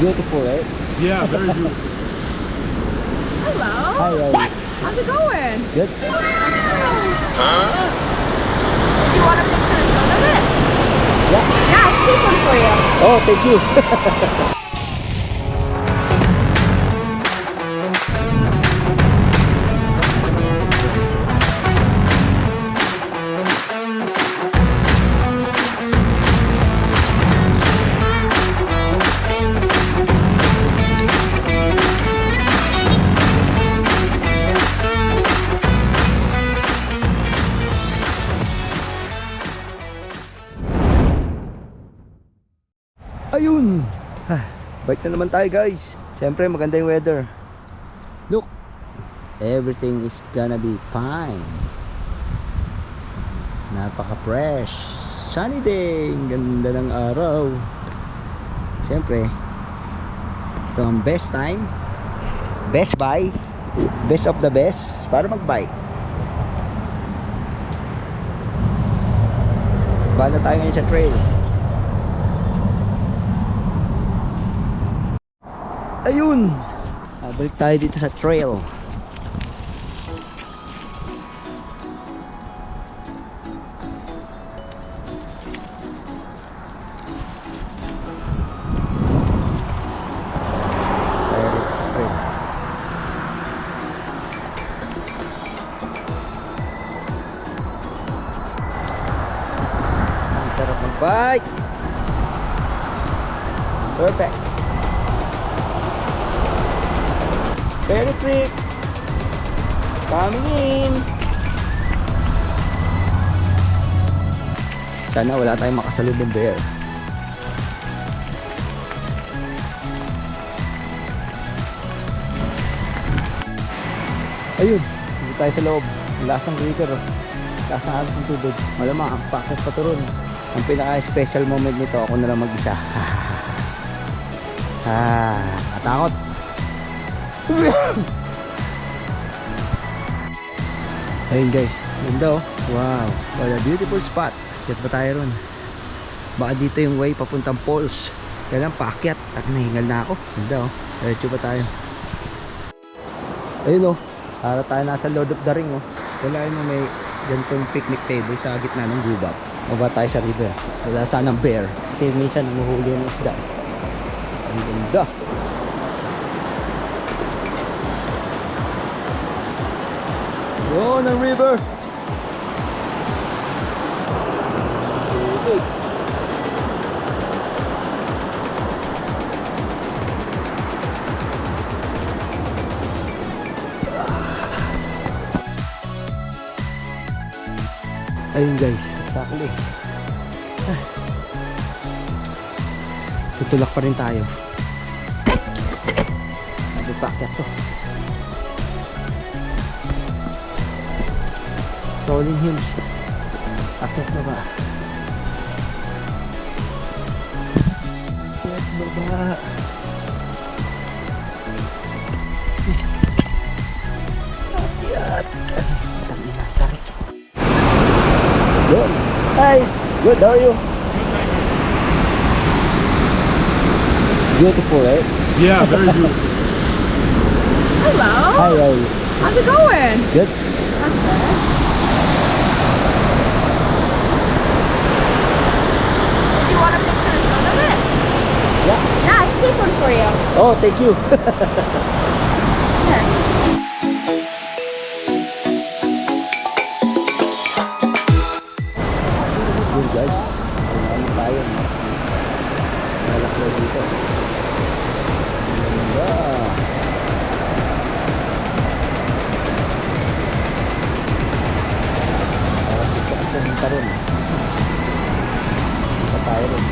Beautiful, right? Yeah, very beautiful. Hello. Hi, How's it going? good. You want a picture in front of it? Yeah. Yeah, I'll take one for you. Oh, thank you. Ayun. Bike na naman tayo, guys. Siyempre maganda yung weather. Look, everything is gonna be fine. Napaka fresh, sunny day. Ang ganda ng araw. Siyempre ito ang best time, best buy, best of the best para mag bike. Bala tayo ngayon sa trail. Ayun, balik tayo dito sa trail. Tayo dito sa trail. Ang sarap mag-bike. Perfect. Ferry trip coming in. Sana wala tayong makasalubong bear. Ayun, dito tayo sa loob. Lakas ng river, lakas ng agos ng tubig. Malamang ang pakit paturon. Ang pinaka-special moment nito, ako na lang mag-isa. Katakot. Ayun guys, ganda oh. Wow, what a beautiful spot. Akyat pa tayo ron. Baka dito yung way papuntang falls. Kaya lang paakyat, nahingal na ako. Ganda oh, diretso pa tayo. Ayun oh, para tayo nasa Lord of the Ring oh. Wala yun may ganitong picnic table sa gitna ng gubat. Baba tayo sa river. Wala sanang bear kasi minsan namuhuli yung isda. Ang ganda. Yun ang river. Tubig. Ayun guys, exactly. Tutulak pa rin tayo. Nagpapakyat to. Rolling hills. Akyat na ba? Akyat na ba? Akyat. Tangina, tarik. Good. Hi. Good, how are you? Beautiful, right? Yeah, very beautiful. Hello. Hi, how are you? How's it going? Good. That's good. You want a picture in front of it? Yeah. Yeah, I can take one for you. Oh, thank you. Here. Yun guys, ano tayo? Malaki dito. Ganda. Gusto ko pumunta ron. Punta tayo ron.